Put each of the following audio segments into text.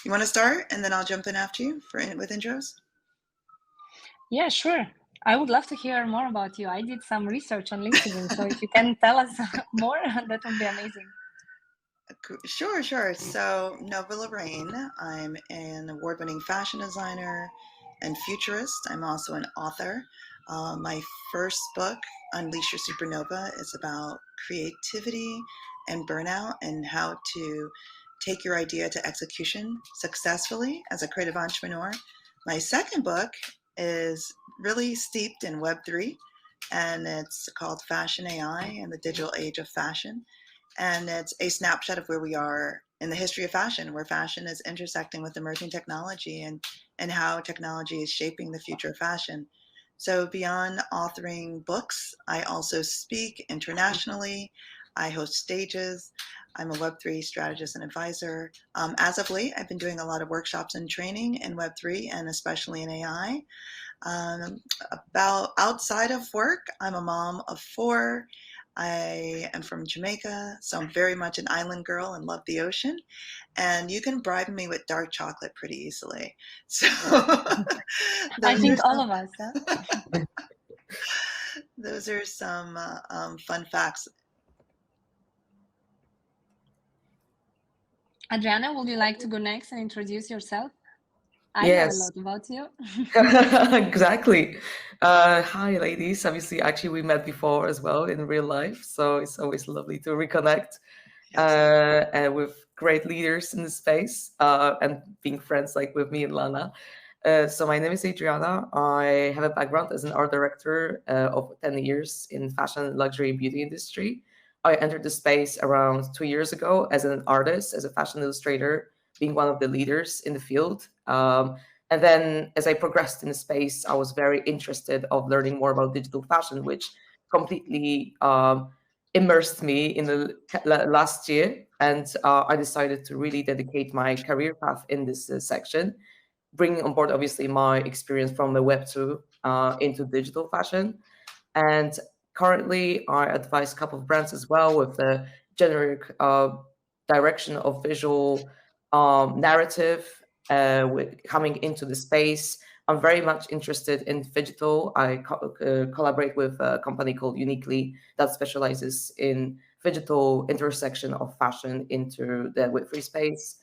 You want to start, and then I'll jump in after you with intros? Yeah, sure. I would love to hear more about you. I did some research on LinkedIn, so if you can tell us more, that would be amazing. Sure. So, Nova Lorraine, I'm an award-winning fashion designer and futurist. I'm also an author. My first book, Unleash Your Supernova, is about creativity and burnout and how to take your idea to execution successfully as a creative entrepreneur. My second book is really steeped in Web3, and it's called Fashion AI and the Digital Age of Fashion. And it's a snapshot of where we are in the history of fashion, where fashion is intersecting with emerging technology and how technology is shaping the future of fashion. So beyond authoring books, I also speak internationally. I host stages. I'm a Web3 strategist and advisor. As of late, I've been doing a lot of workshops and training in Web3 and especially in AI. About outside of work, I'm a mom of four. I am from Jamaica, so I'm very much an island girl and love the ocean. And you can bribe me with dark chocolate pretty easily. So I think all of us. Huh? Those are some fun facts. Adriana, would you like to go next and introduce yourself? I Yes. know a lot about you. Exactly. Hi, ladies. Obviously, actually, we met before as well in real life, so it's always lovely to reconnect and with great leaders in the space and being friends like with me and Lana. So my name is Adriana. I have a background as an art director of 10 years in fashion and luxury beauty industry. I entered the space around 2 years ago as an artist, as a fashion illustrator, being one of the leaders in the field. And then as I progressed in the space, I was very interested of learning more about digital fashion, which completely immersed me in the last year. And I decided to really dedicate my career path in this section, bringing on board, obviously, my experience from the Web 2 into digital fashion. And currently, I advise a couple of brands as well with the generic direction of visual narrative with coming into the space. I'm very much interested in Phygital. I collaborate with a company called Uniquely that specializes in Phygital intersection of fashion into the Web3 space.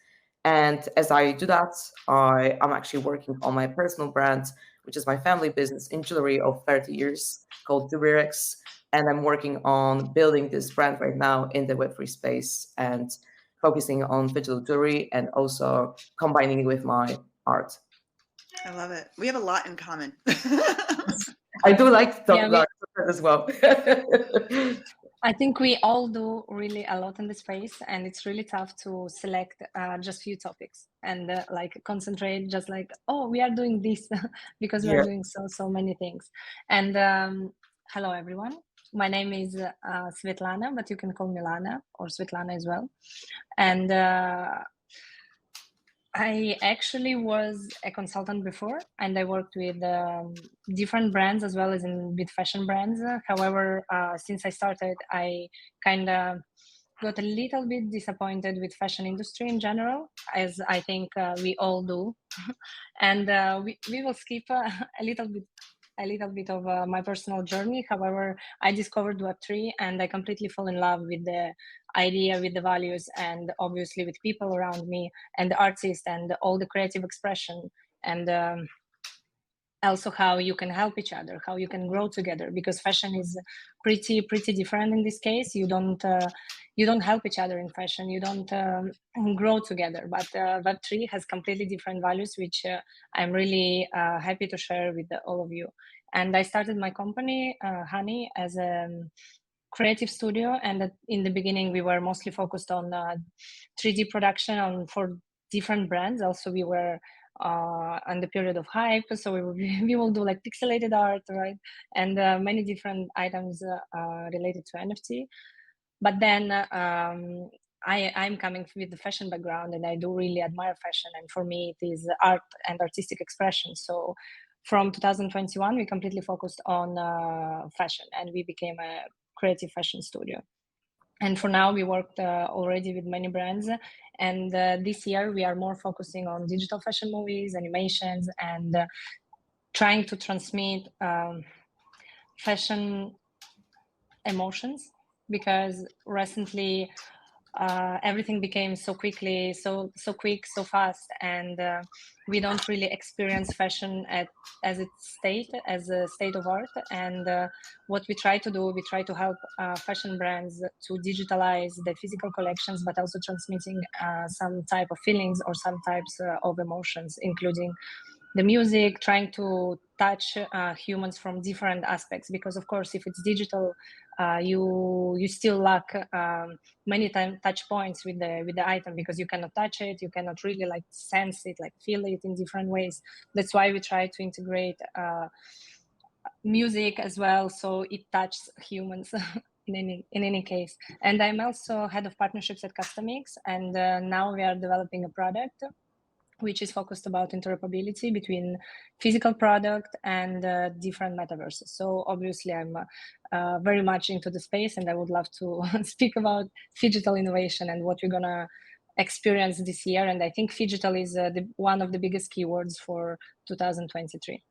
And as I do that, I'm actually working on my personal brand, which is my family business in jewelry of 30 years called Futurist. And I'm working on building this brand right now in the Web3 space and focusing on digital jewelry and also combining it with my art. I love it. We have a lot in common. I do like dark chocolate as well. I think we all do really a lot in the space, and it's really tough to select just few topics and like concentrate just like, oh, we are doing this because we are doing so many things. And hello, everyone. My name is Svetlana, but you can call me Lana or Svetlana as well. And I actually was a consultant before, and I worked with different brands as well as with fashion brands. However, since I started, I kind of got a little bit disappointed with fashion industry in general, as I think we all do. And we will skip a little bit of my personal journey. However, I discovered Web3 and I completely fell in love with the idea, with the values, and obviously with people around me and the artists and all the creative expression, and also how you can help each other, how you can grow together, because fashion is pretty different in this case. You don't help each other in fashion, you don't grow together, but Web3 has completely different values, which I'm really happy to share with all of you. And I started my company Honey as a creative studio, and in the beginning we were mostly focused on 3D production for different brands. Also, we were on the period of hype, so we will do like pixelated art, right, and many different items related to NFT. But then I'm coming with the fashion background, and I do really admire fashion, and for me it is art and artistic expression. So from 2021 we completely focused on fashion, and we became a creative fashion studio. And for now, we worked already with many brands, And this year we are more focusing on digital fashion movies, animations, and trying to transmit fashion emotions, because recently everything became so quickly, so quick, so fast, and we don't really experience fashion as a state of art. And what we try to do, we try to help fashion brands to digitalize the physical collections, but also transmitting some type of feelings or some types of emotions, including the music, trying to touch humans from different aspects. Because of course, if it's digital, you still lack many touch points with the item, because you cannot touch it, you cannot really like sense it, like feel it in different ways. That's why we try to integrate music as well, so it touches humans in any case. And I'm also head of partnerships at Customix, and now we are developing a product which is focused about interoperability between physical product and different metaverses. So obviously I'm very much into the space, and I would love to speak about Phygital Innovation and what we're gonna experience this year. And I think Phygital is one of the biggest keywords for 2023.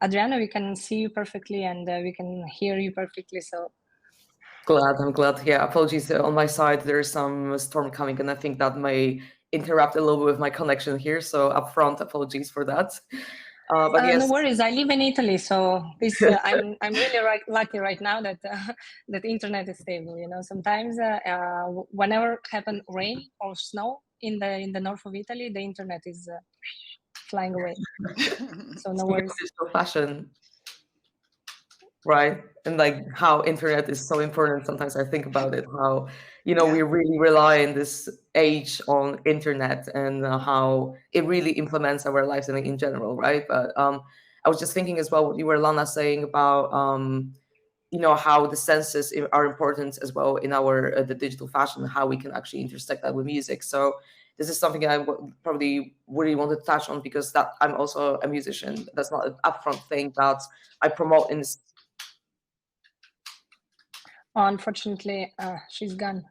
Adriana, we can see you perfectly, and we can hear you perfectly. So I'm glad. Yeah, apologies on my side. There's some storm coming, and I think that may interrupt a little bit with my connection here. So upfront, apologies for that. But yes, no worries. I live in Italy, so this I'm really lucky right now that that internet is stable. You know, sometimes whenever happen rain or snow in the north of Italy, the internet is flying away. So no worries. digital fashion, right? And like how internet is so important. Sometimes I think about it, how we really rely in this age on internet, and how it really implements our lives in general, right? But I was just thinking as well what you were, Lana, saying about how the senses are important as well in our the digital fashion, how we can actually intersect that with music. So this is something I probably really want to touch on, because that I'm also a musician. That's not an upfront thing that I promote in this. Unfortunately, she's gone.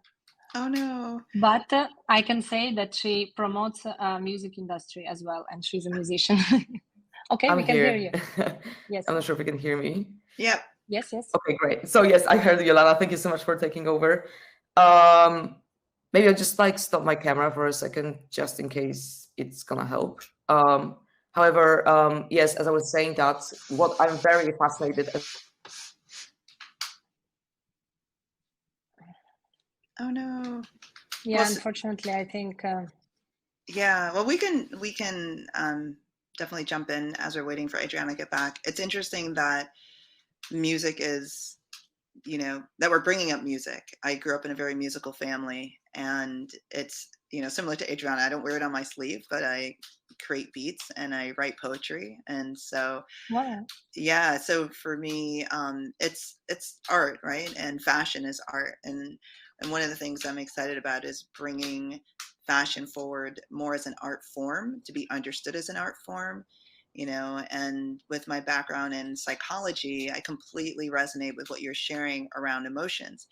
Oh no. But I can say that she promotes music industry as well, and she's a musician. Okay, we can hear you. Yes. I'm not sure if you can hear me. Yep. Yes. Okay, great. So yes, I heard you, Lana. Thank you so much for taking over. Maybe I'll just like stop my camera for a second, just in case it's gonna help. However, yes, as I was saying, that what I'm very fascinated. Oh no. Yeah, well, unfortunately, I think. Yeah, well, we can definitely jump in as we're waiting for Adriana to get back. It's interesting that music is, that we're bringing up music. I grew up in a very musical family, and it's, similar to Adriana. I don't wear it on my sleeve, but I create beats and I write poetry. And so, wow. Yeah, so for me, it's art, right? And fashion is art. And one of the things I'm excited about is bringing fashion forward more as an art form, to be understood as an art form. And with my background in psychology, I completely resonate with what you're sharing around emotions.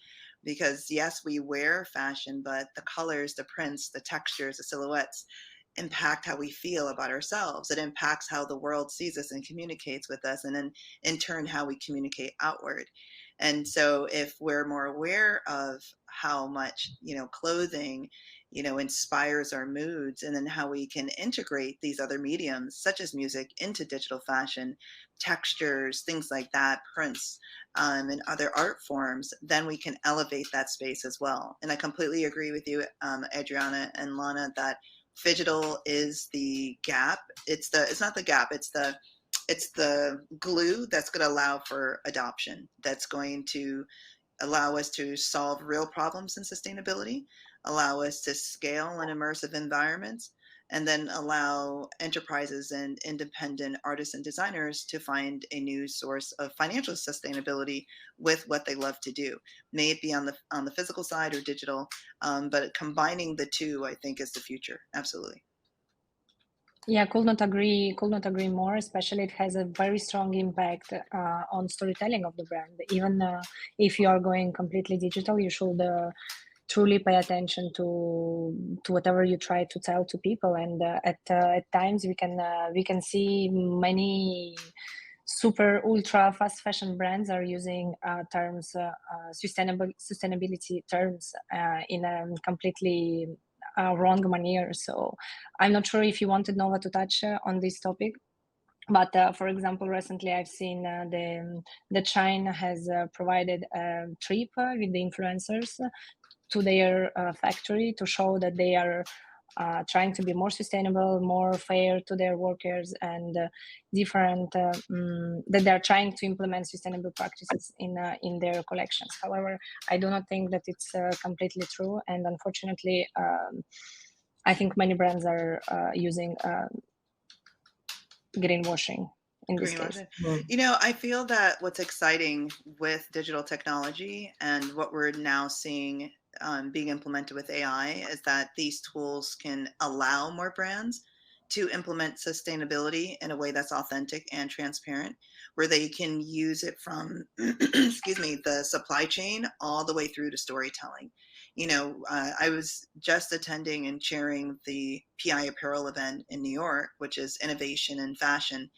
Because yes, we wear fashion, but the colors, the prints, the textures, the silhouettes impact how we feel about ourselves. It impacts how the world sees us and communicates with us, and then in turn how we communicate outward. And so if we're more aware of how much clothing inspires our moods, and then how we can integrate these other mediums such as music into digital fashion, textures, things like that, prints, and other art forms, then we can elevate that space as well. And I completely agree with you, Adriana and Lana, that Phygital is the gap. It's not the gap. It's the glue that's going to allow for adoption. That's going to allow us to solve real problems in sustainability, allow us to scale in immersive environments, and then allow enterprises and independent artists and designers to find a new source of financial sustainability with what they love to do. May it be on the physical side or digital, but combining the two, I think, is the future. Absolutely. Yeah, could not agree more. Especially, it has a very strong impact on storytelling of the brand. Even if you are going completely digital, you should truly pay attention to whatever you try to tell to people. And at times we can see many super ultra fast fashion brands are using terms sustainability terms in a completely wrong manner. So I'm not sure if you wanted Nova to touch on this topic. But for example, recently I've seen the China has provided a trip with the influencers to their factory to show that they are trying to be more sustainable, more fair to their workers, and different that they are trying to implement sustainable practices in their collections. However, I do not think that it's completely true, and unfortunately, I think many brands are using greenwashing in this case. Greenwashing. I feel that what's exciting with digital technology and what we're now seeing being implemented with AI is that these tools can allow more brands to implement sustainability in a way that's authentic and transparent, where they can use it from, excuse me, the supply chain all the way through to storytelling. I was just attending and chairing the PI Apparel event in New York, which is innovation in fashion.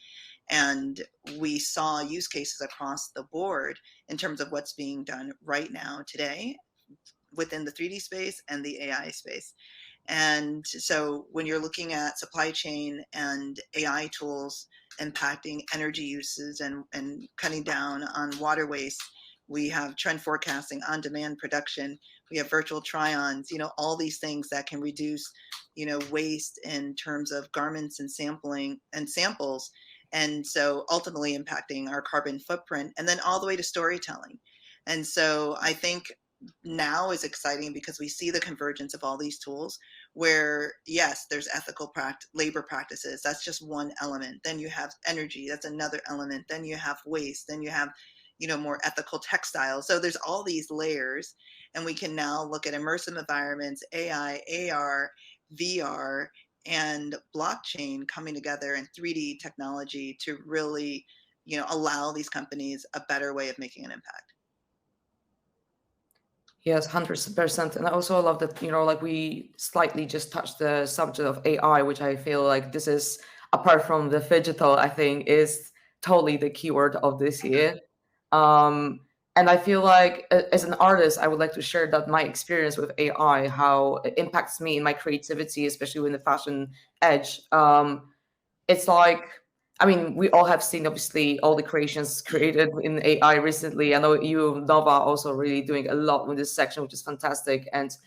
And we saw use cases across the board in terms of what's being done right now today within the 3D space and the AI space. And so when you're looking at supply chain and AI tools impacting energy uses and cutting down on water waste, we have trend forecasting, on-demand production, we have virtual try-ons, all these things that can reduce, waste in terms of garments and sampling and samples. And so ultimately impacting our carbon footprint, and then all the way to storytelling. And so I think now is exciting because we see the convergence of all these tools where, yes, there's ethical labor practices. That's just one element. Then you have energy. That's another element. Then you have waste. Then you have, more ethical textiles. So there's all these layers, and we can now look at immersive environments, AI, AR, VR, and blockchain coming together and 3D technology to really, allow these companies a better way of making an impact. Yes, 100%. And I also love that, like we slightly just touched the subject of AI, which I feel like this is, apart from the phygital, I think is totally the keyword of this year. And I feel like as an artist, I would like to share that my experience with AI, how it impacts me in my creativity, especially in the fashion edge. It's like, I mean, we all have seen, obviously, all the creations created in AI recently. I know you, Nova, also really doing a lot with this section, which is fantastic. And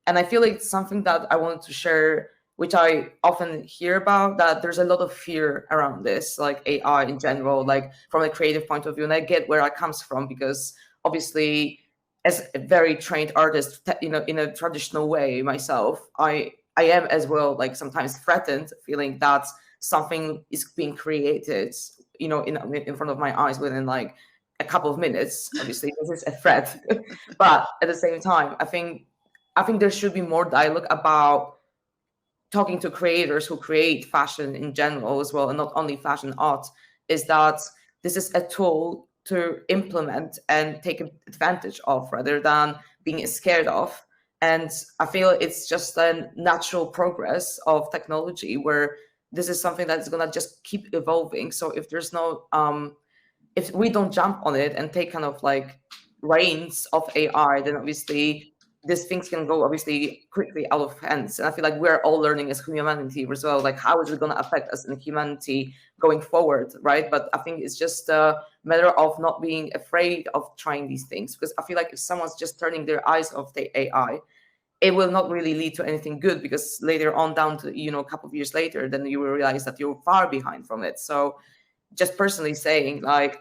I feel like it's something that I wanted to share, which I often hear about, that there's a lot of fear around this, like AI in general, like from a creative point of view. And I get where that comes from, because obviously, as a very trained artist, in a traditional way myself, I am as well, like sometimes threatened, feeling that something is being created, in front of my eyes within like a couple of minutes. Obviously, this is a threat, but at the same time, I think there should be more dialogue about talking to creators who create fashion in general as well, and not only fashion art. Is that this is a tool to implement and take advantage of, rather than being scared of. And I feel it's just a natural progress of technology, where this is something that's going to just keep evolving. So if there's no if we don't jump on it and take kind of like reins of AI, then obviously these things can go obviously quickly out of hands. And I feel like we're all learning as humanity as well, like how is it going to affect us in humanity going forward, right? But I think it's just a matter of not being afraid of trying these things, because I feel like if someone's just turning their eyes off the AI, it will not really lead to anything good, because later on down to, a couple of years later, then you will realize that you're far behind from it. So just personally saying, like,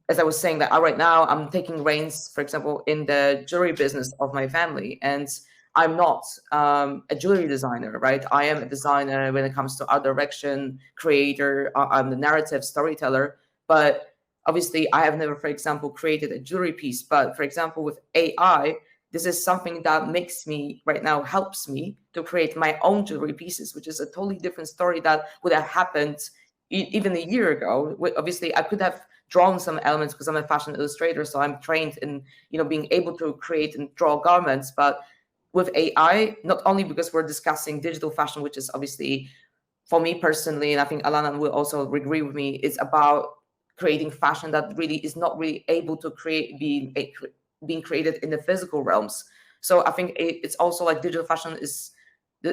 as I was saying, that right now I'm taking reins, for example, in the jewelry business of my family, and I'm not a jewelry designer, right? I am a designer when it comes to art direction, creator, I'm the narrative storyteller, but obviously I have never, for example, created a jewelry piece. But for example, with AI, this is something that makes me right now, helps me to create my own jewelry pieces, which is a totally different story that would have happened even a year ago. Obviously, I could have drawn some elements because I'm a fashion illustrator, so I'm trained in, being able to create and draw garments. But with AI, not only because we're discussing digital fashion, which is obviously, for me personally, and I think Alana will also agree with me, it's about creating fashion that really is not really able to being created in the physical realms. So I think it's also like digital fashion is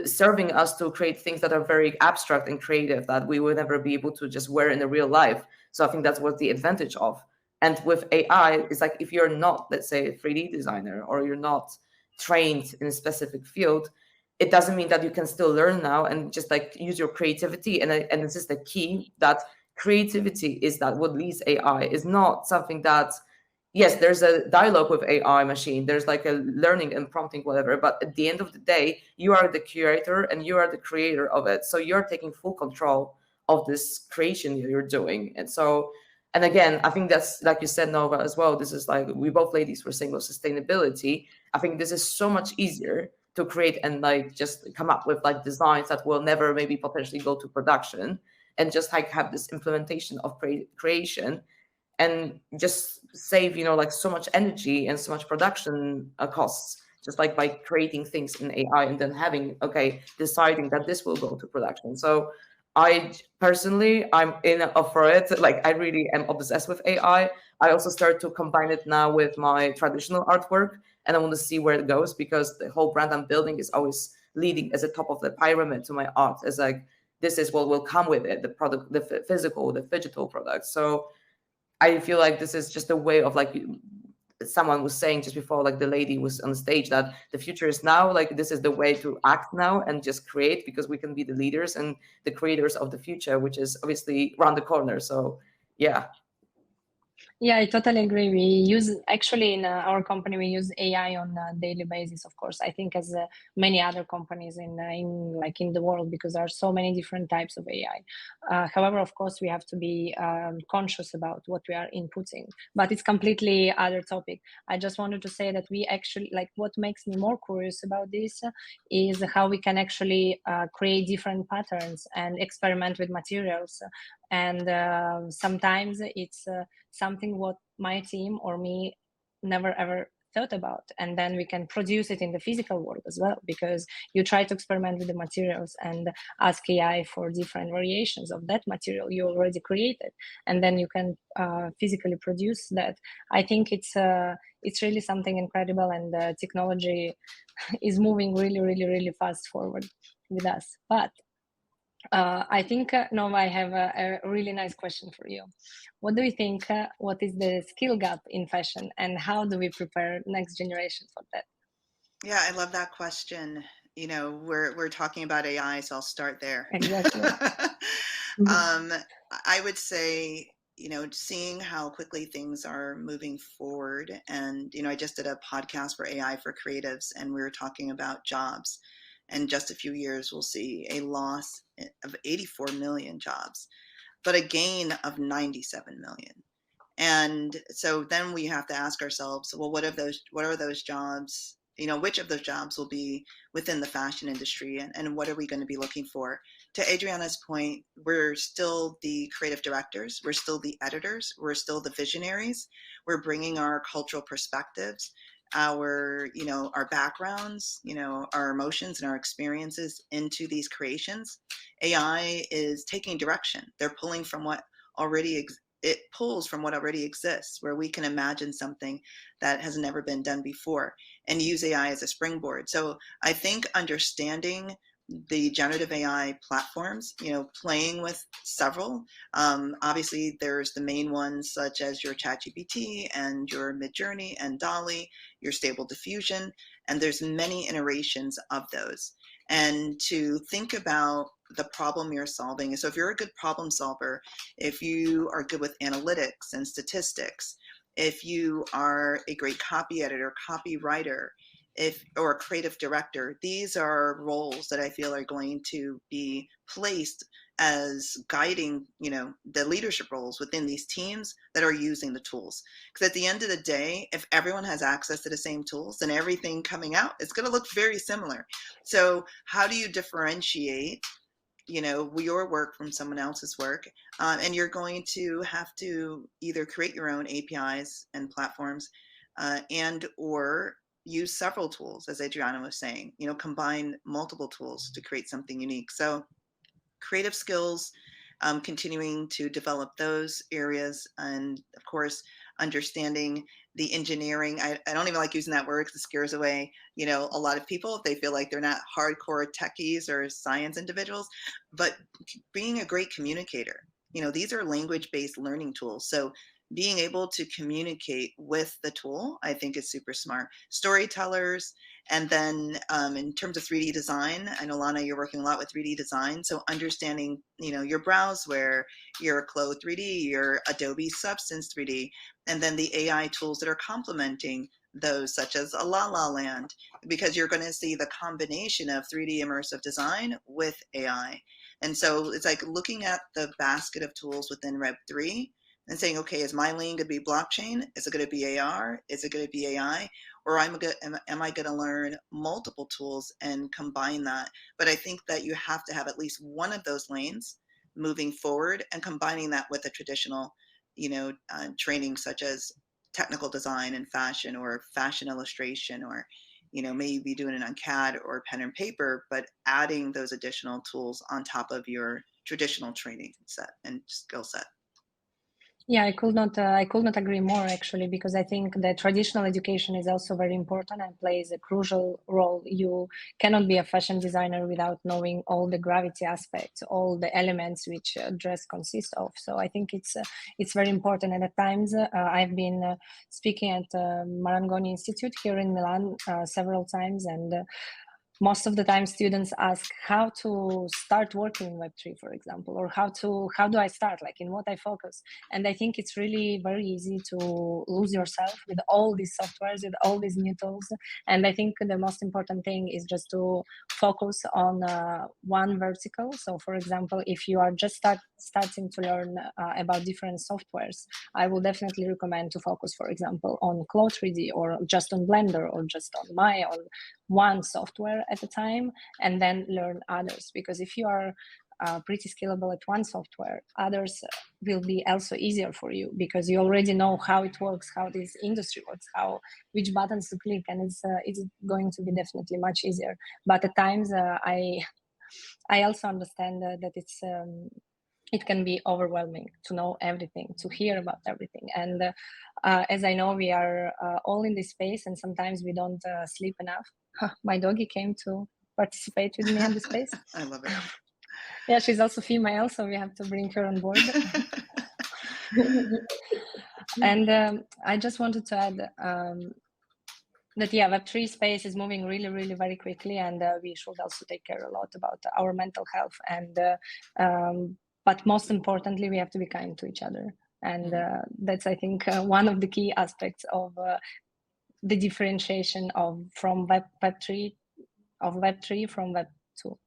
serving us to create things that are very abstract and creative that we would never be able to just wear in the real life. So I think that's what the advantage of. And with AI, it's like if you're not, let's say, a 3D designer, or you're not trained in a specific field, it doesn't mean that you can still learn now and just like use your creativity. And this is the key, that creativity is that what leads AI is not something that, yes, there's a dialogue with AI machine, there's like a learning and prompting, whatever, but at the end of the day, you are the curator and you are the creator of it. So you're taking full control of this creation that you're doing. And so, and again, I think that's, like you said, Nova, as well, this is like, we both ladies were saying with sustainability. I think this is so much easier to create and like just come up with like designs that will never maybe potentially go to production, and just like have this implementation of creation, and just save, like so much energy and so much production costs, just like by creating things in AI and then deciding that this will go to production. So I personally, I'm in for it. Like, I really am obsessed with AI. I also start to combine it now with my traditional artwork, and I want to see where it goes, because the whole brand I'm building is always leading as a top of the pyramid to my art, as like, this is what will come with it, the product, the physical, the digital product. So I feel like this is just a way of, like someone was saying just before, like the lady was on stage, that the future is now. Like, this is the way to act now and just create, because we can be the leaders and the creators of the future, which is obviously around the corner. So yeah. Yeah, I totally agree. We use, actually in our company, we use AI on a daily basis, of course. I think as many other companies in the world, because there are so many different types of AI. However, of course, we have to be conscious about what we are inputting, but it's completely other topic. I just wanted to say that we actually, like, what makes me more curious about this is how we can actually create different patterns and experiment with materials. And sometimes it's something what my team or me never ever thought about, and then we can produce it in the physical world as well, because you try to experiment with the materials and ask AI for different variations of that material you already created, and then you can physically produce that. I think it's really something incredible, and technology is moving really, really, really fast forward with us. But I think, Nova, I have a really nice question for you. What do you think, what is the skill gap in fashion, and how do we prepare next generation for that? Yeah, I love that question. We're talking about AI, so I'll start there. Exactly. I would say, seeing how quickly things are moving forward, and I just did a podcast for AI for creatives, and we were talking about jobs. In just a few years, we'll see a loss of 84 million jobs, but a gain of 97 million. And so then we have to ask ourselves, well, what are those jobs? Which of those jobs will be within the fashion industry, and what are we going to be looking for? To Adriana's point, we're still the creative directors, we're still the editors, we're still the visionaries. We're bringing our cultural perspectives, our backgrounds, our emotions and our experiences into these creations. AI is taking direction. They're pulling from what already it pulls from what already exists, where we can imagine something that has never been done before and use AI as a springboard. So I think understanding the generative AI platforms, playing with several. Obviously, there's the main ones such as your ChatGPT and your Midjourney and Dolly, your Stable Diffusion, and there's many iterations of those. And to think about the problem you're solving. So if you're a good problem solver, if you are good with analytics and statistics, if you are a great copy editor, copywriter, or a creative director, these are roles that I feel are going to be placed as guiding, the leadership roles within these teams that are using the tools. Because at the end of the day, if everyone has access to the same tools, then everything coming out is going to look very similar. So how do you differentiate your work from someone else's work, and you're going to have to either create your own APIs and platforms, and or use several tools, as Adriana was saying. Combine multiple tools to create something unique. So creative skills, continuing to develop those areas, and of course, understanding the engineering. I don't even like using that word because it scares away, a lot of people if they feel like they're not hardcore techies or science individuals, but being a great communicator. These are language-based learning tools. So being able to communicate with the tool, I think, is super smart. Storytellers. And then in terms of 3D design, I know, Lana, you're working a lot with 3D design. So understanding, your browseware, your Clo 3D, your Adobe Substance 3D, and then the AI tools that are complementing those, such as a La La Land, because you're going to see the combination of 3D immersive design with AI. And so it's like looking at the basket of tools within Web3 and saying, okay, is my lane going to be blockchain? Is it going to be AR? Is it going to be AI? Or am I going to learn multiple tools and combine that? But I think that you have to have at least one of those lanes moving forward and combining that with a traditional, training, such as technical design and fashion, or fashion illustration, or maybe doing it on CAD or pen and paper, but adding those additional tools on top of your traditional training set and skill set. Yeah, I could not agree more, actually, because I think that traditional education is also very important and plays a crucial role. You cannot be a fashion designer without knowing all the gravity aspects, all the elements which dress consists of. So I think it's very important. And at times I've been speaking at Marangoni Institute here in Milan several times, and most of the time students ask how to start working in Web3, for example, or how do I start, like in what I focus. And I think it's really very easy to lose yourself with all these softwares, with all these new tools. And I think the most important thing is just to focus on one vertical. So for example, if you are just starting to learn about different softwares, I will definitely recommend to focus, for example, on Clo 3D, or just on Blender, or just on Maya, on one software at a time, and then learn others. Because if you are pretty scalable at one software, others will be also easier for you, because you already know how it works, how this industry works, which buttons to click, and it's going to be definitely much easier. But at times I also understand that it can be overwhelming to know everything, to hear about everything. And as I know, we are all in this space, and sometimes we don't sleep enough. My doggy came to participate with me in this space. I love it. Yeah, she's also female, so we have to bring her on board. And I just wanted to add that, yeah, Web3 space is moving really, really very quickly, and we should also take care a lot about our mental health. And but most importantly, we have to be kind to each other. And that's, I think, one of the key aspects of the differentiation from Web3 from Web2.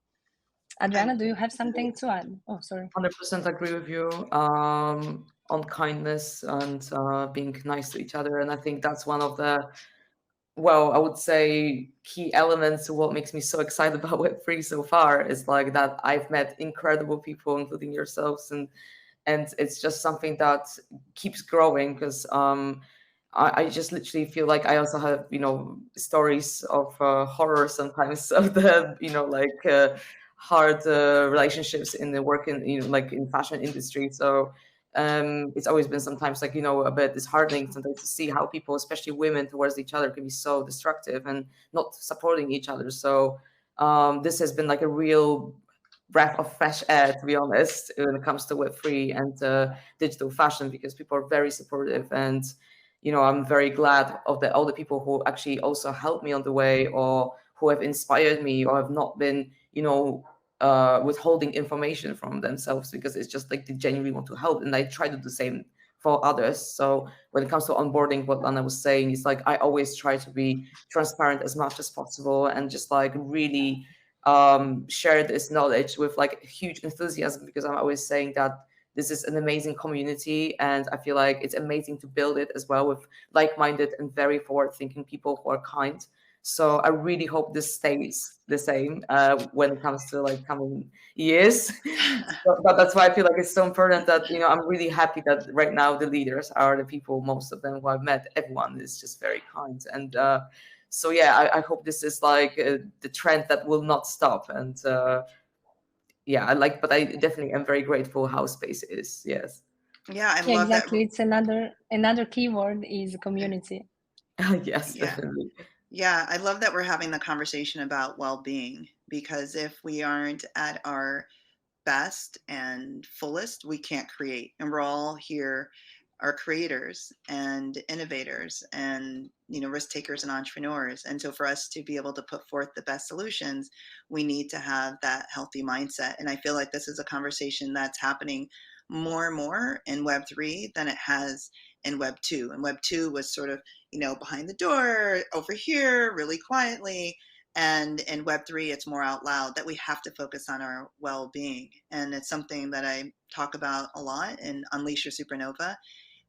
Adriana, do you have something to add? Oh, sorry. 100% agree with you on kindness and being nice to each other. And I think that's one of the, well, I would say, key elements to what makes me so excited about Web3 so far, is like that I've met incredible people, including yourselves, and it's just something that keeps growing, because I just literally feel like I also have, stories of horror sometimes of the, hard relationships in the work in, like in fashion industry. So it's always been sometimes like, a bit disheartening sometimes to see how people, especially women, towards each other can be so destructive and not supporting each other. So this has been like a real breath of fresh air, to be honest, when it comes to Web3 and digital fashion, because people are very supportive. And I'm very glad of all the people who actually also helped me on the way, or who have inspired me, or have not been withholding information from themselves, because it's just like they genuinely want to help, and I try to do the same for others. So when it comes to onboarding, what Lana was saying is like, I always try to be transparent as much as possible, and just like really share this knowledge with like huge enthusiasm, because I'm always saying that this is an amazing community, and I feel like it's amazing to build it as well with like-minded and very forward-thinking people who are kind. So I really hope this stays the same when it comes to like coming years. But that's why I feel like it's so important that, you know, I'm really happy that right now the leaders are the people, most of them who I've met, everyone is just very kind. And so, yeah, I hope this is like the trend that will not stop. And yeah, but I definitely am very grateful how space is. Yes. Yeah, I Yeah, love that. exactly. It's another keyword is community. Yes, Yeah. definitely. Yeah, I love that we're having the conversation about well-being, because if we aren't at our best and fullest, we can't create. And we're all here are creators and innovators and, you know, risk takers and entrepreneurs. And so for us to be able to put forth the best solutions, we need to have that healthy mindset. And I feel like this is a conversation that's happening more and more in Web3 than it has in Web2. And Web2 was sort of, you know, behind the door, over here, really quietly. And in Web3, it's more out loud that we have to focus on our well-being. And it's something that I talk about a lot in Unleash Your Supernova.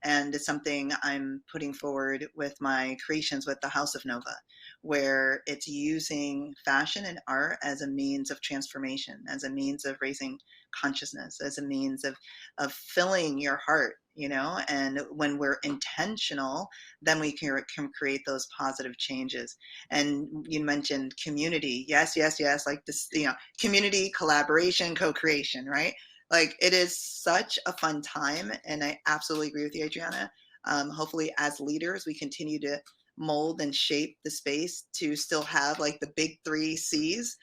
And it's something I'm putting forward with my creations with the House of Nova, where it's using fashion and art as a means of transformation, as a means of raising consciousness, as a means of filling your heart, you know. And when we're intentional, then we can create those positive changes. And you mentioned community. Yes, yes, yes. Like this, you know, community, collaboration, co-creation, right? Like, it is such a fun time, and I absolutely agree with you, Adriana. Hopefully, as leaders, we continue to mold and shape the space to still have like the big 3 C's,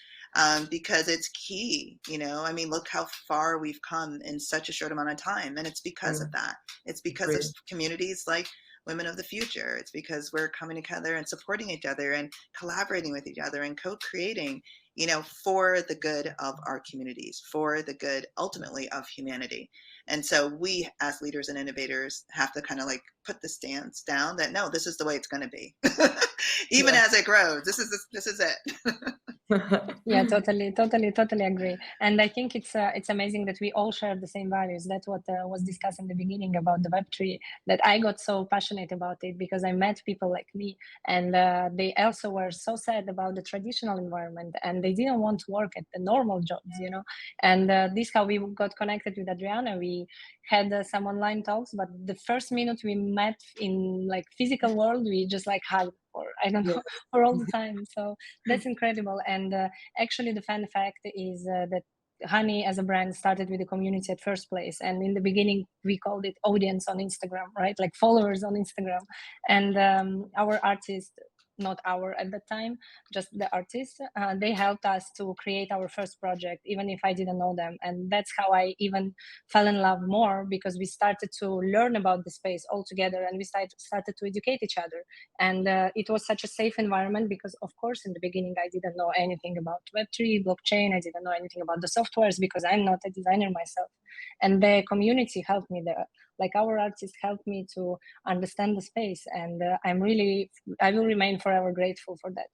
because it's key. You know, I mean, look how far we've come in such a short amount of time, and it's because of that. It's because of communities like Women of the Future. It's because we're coming together and supporting each other and collaborating with each other and co-creating, you know, for the good of our communities, for the good ultimately of humanity. And so we as leaders and innovators have to kind of like put the stance down that no, this is the way it's going to be. Even as it grows, this is it. Yeah, totally agree. And I think it's amazing that we all share the same values. That's what was discussed in the beginning about the Web3, that I got so passionate about it because I met people like me, and they also were so sad about the traditional environment, and they didn't want to work at the normal jobs, you know. And this how we got connected with Adriana. We had some online talks, but the first minute we met in like physical world, we just like hugged for, I don't know, for all the time. So that's incredible. And actually, the fun fact is that Honey as a brand started with the community at first place. And in the beginning, we called it audience on Instagram, right? Like followers on Instagram. And our artists, not our at that time, just the artists, they helped us to create our first project, even if I didn't know them. And that's how I even fell in love more, because we started to learn about the space all together, and we started to educate each other. And it was such a safe environment because, of course, in the beginning, I didn't know anything about Web3, blockchain. I didn't know anything about the softwares because I'm not a designer myself. And the community helped me there. Like our artists helped me to understand the space. And I will remain forever grateful for that.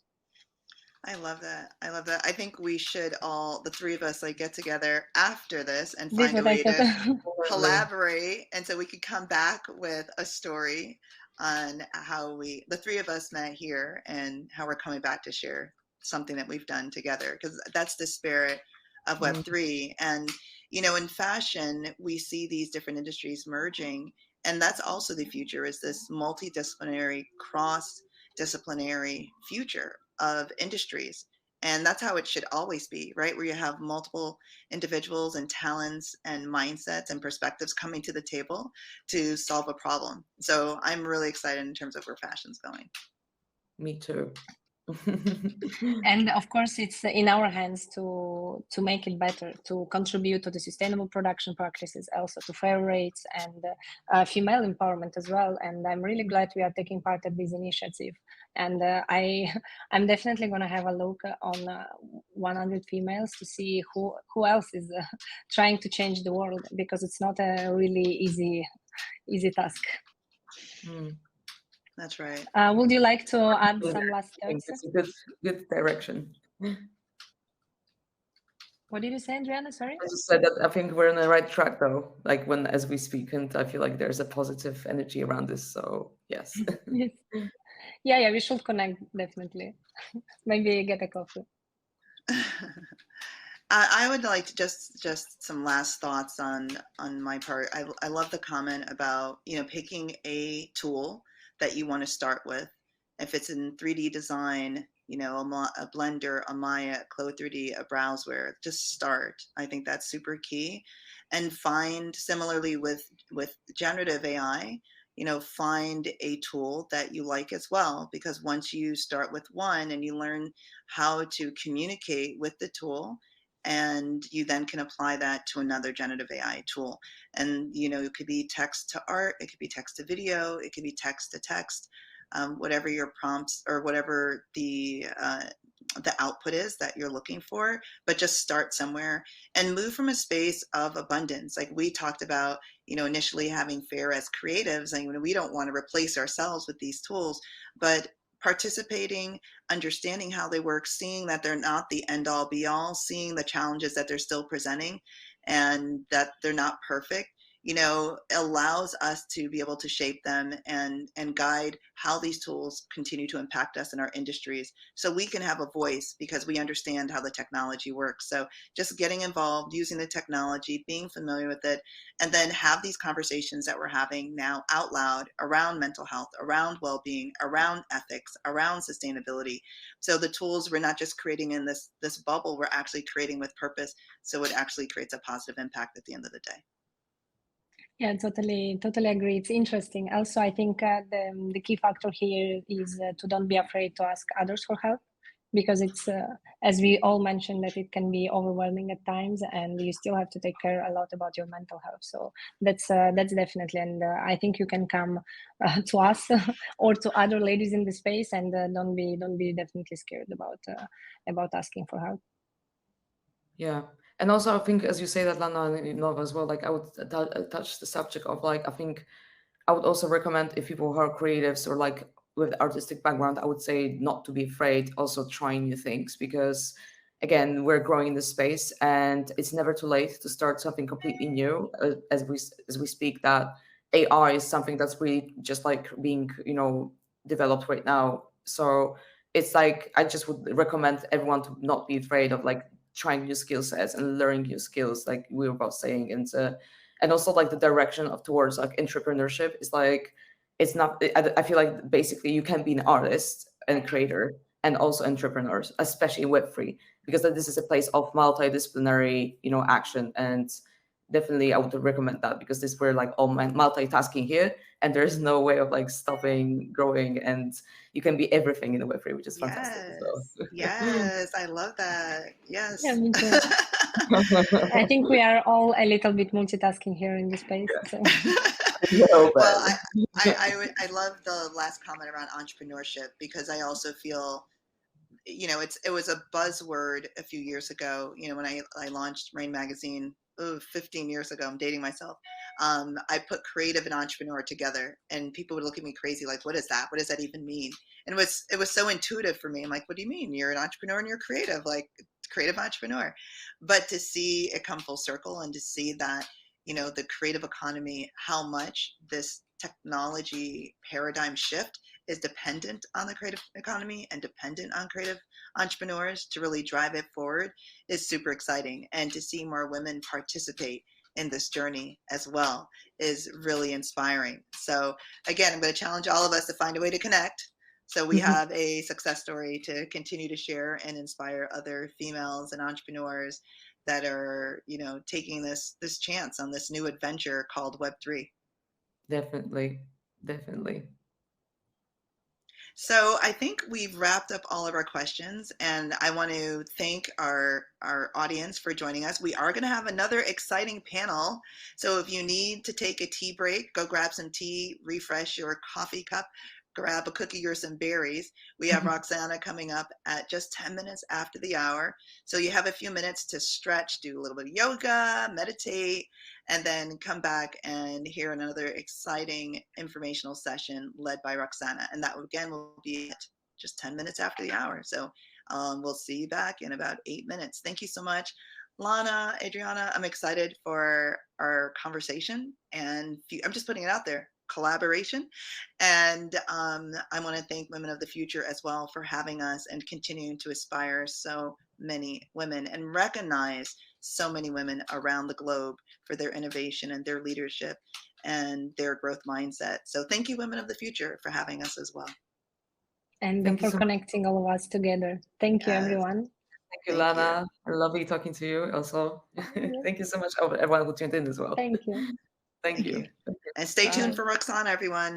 I love that. I love that. I think we should all, the 3 of us, like get together after this and This find a what I way to thought. collaborate. And so we could come back with a story on how the 3 of us met here and how we're coming back to share something that we've done together. Because that's the spirit of Web3. And, you know, in fashion, we see these different industries merging. And that's also the future, is this multidisciplinary, cross-disciplinary future of industries. And that's how it should always be, right? Where you have multiple individuals and talents and mindsets and perspectives coming to the table to solve a problem. So I'm really excited in terms of where fashion's going. Me too. And of course, it's in our hands to make it better, to contribute to the sustainable production practices, also to fair rates and female empowerment as well. And I'm really glad we are taking part of this initiative. And I'm definitely going to have a look on 100 females to see who else is trying to change the world, because it's not a really easy task. That's right. Would you like to add some last thoughts? It's a good direction. What did you say, Adriana? Sorry? I just said that I think we're on the right track, though. Like as we speak, and I feel like there's a positive energy around this. So yes. Yes. Yeah, we should connect definitely. Maybe get a coffee. I would like to just some last thoughts on my part. I love the comment about, picking a tool that you want to start with. If it's in 3D design, a Blender, a Maya, Clo 3D, a Browseware, just start. I think that's super key. And find, similarly with generative AI, find a tool that you like as well, because once you start with one and you learn how to communicate with the tool, and you then can apply that to another generative AI tool. And, it could be text to art, it could be text to video, it could be text to text, whatever your prompts or whatever the output is that you're looking for, but just start somewhere and move from a space of abundance. Like we talked about, initially having fear as creatives, and we don't want to replace ourselves with these tools, but participating, understanding how they work, seeing that they're not the end all be all, seeing the challenges that they're still presenting and that they're not perfect, allows us to be able to shape them and guide how these tools continue to impact us in our industries, so we can have a voice because we understand how the technology works. So just getting involved, using the technology, being familiar with it, and then have these conversations that we're having now out loud around mental health, around well-being, around ethics, around sustainability. So the tools, we're not just creating in this bubble, we're actually creating with purpose, so it actually creates a positive impact at the end of the day. Yeah, totally agree. It's interesting. Also, I think the key factor here is to don't be afraid to ask others for help, because it's as we all mentioned, that it can be overwhelming at times, and you still have to take care a lot about your mental health. So that's definitely, and I think you can come to us or to other ladies in the space, and don't be definitely scared about asking for help. Yeah. And also, I think, as you say that, Lana, and Nova as well, like I would touch the subject of like, I think I would also recommend if people who are creatives or like with artistic background, I would say not to be afraid, also trying new things, because again, we're growing in this space and it's never too late to start something completely new. As we speak, that AI is something that's really just like being, developed right now. So it's like I just would recommend everyone to not be afraid of like trying new skill sets and learning new skills, like we were about saying. And also like the direction of towards like entrepreneurship is like, it's not, I feel like basically you can be an artist and creator and also entrepreneurs, especially in Web3, because this is a place of multidisciplinary, action. And definitely I would recommend that, because this we're like all multitasking here, and there's no way of like stopping growing, and you can be everything in the Web3, which is fantastic. So. Yes, I love that. Yeah, Yes. me too. I think we are all a little bit multitasking here in this space. So. No, but Well, I love the last comment around entrepreneurship, because I also feel, it was a buzzword a few years ago, when I launched Rain Magazine, 15 years ago. I'm dating myself. I put creative and entrepreneur together, and people would look at me crazy, like, what is that? What does that even mean? And it was so intuitive for me. I'm like, what do you mean? You're an entrepreneur and you're creative, like creative entrepreneur. But to see it come full circle and to see that, the creative economy, how much this technology paradigm shift is dependent on the creative economy and dependent on creative entrepreneurs to really drive it forward, is super exciting. And to see more women participate in this journey as well is really inspiring. So again, I'm going to challenge all of us to find a way to connect, so we have a success story to continue to share and inspire other females and entrepreneurs that are, taking this chance on this new adventure called Web3. definitely, definitely. So I think we've wrapped up all of our questions, and I want to thank our audience for joining us. We are going to have another exciting panel. So if you need to take a tea break, go grab some tea, refresh your coffee cup, grab a cookie or some berries. We have Roxana coming up at just 10 minutes after the hour. So you have a few minutes to stretch, do a little bit of yoga, meditate, and then come back and hear another exciting informational session led by Roxana. And that again will be at just 10 minutes after the hour. So we'll see you back in about 8 minutes. Thank you so much. Lana, Adriana, I'm excited for our conversation, and I'm just putting it out there. collaboration. And I want to thank Women of the Future as well for having us and continuing to inspire so many women and recognize so many women around the globe for their innovation and their leadership and their growth mindset. So thank you, Women of the Future, for having us as well. And Thank you for so much. connecting all of us together. Thank you, Yes. everyone. Thank you, Thank Lana. Lovely talking to you also. Thank you so much, everyone who tuned in as well. Thank you. Thank Thank you. you. And stay tuned Bye. for Roxana, everyone.